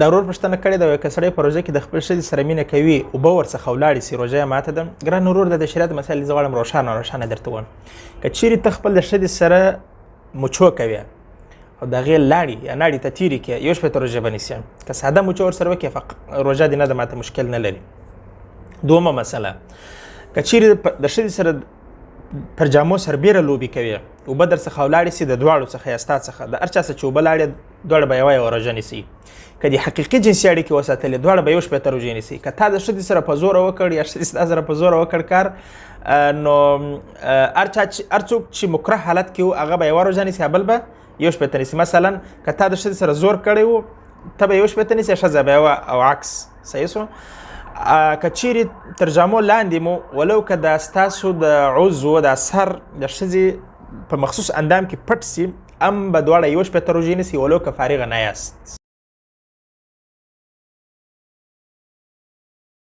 د ورور پوښتنه کړې ده که سړی په روژه کې د خپل ښځې سره مینه کوي اوبه ورڅخه ولاړې سي روژه یې ماته ده. ګران ورور د شریعت مسایل زه غواړم روښانه درته ووایم. که چیرې ته خپل د ښځې سره مچو کوې او د هغې لاړې یا ناړې ته تېرې کړې یو شپې ته روژه به نیسې. که ساده مچو ورسره وکړې روژه دې نه ده ماته مشکل نه لري. دومه مسله که چیرې د ښځې سره پر جامو سربیره لوبې کوي اوبه در څخه ولاړې سي د دواړو څخه یا ستا څخه د هر چا څه چې اوبه لاړې دواړه به یوه روژه نیسي. که د حقیقي جنسي اړیکې وساتلې دواړه به یو شپې ته روژې نیسي. که تا د ښځې سره په زوره وکړ یا ښځې ستا سره په زوره وکړ کار نو هر څوک چې مکره حالت کې و هغه به یوه روژه نیسي بل به یو شپې ته نیسي. مثلا که تا د ښځې سره زور کړی و ته به یو شپې ته نیسي ښځه به یوه او عکس صحیح سو. که چیرې تر جامو لاندې مو ولو که دا ستاسو د عضو د سر د ښځې په مخصوص اندام کې پټ سي هم به دواړه یو شپې ته روژې نیسي ولو که فارغه نه یاست.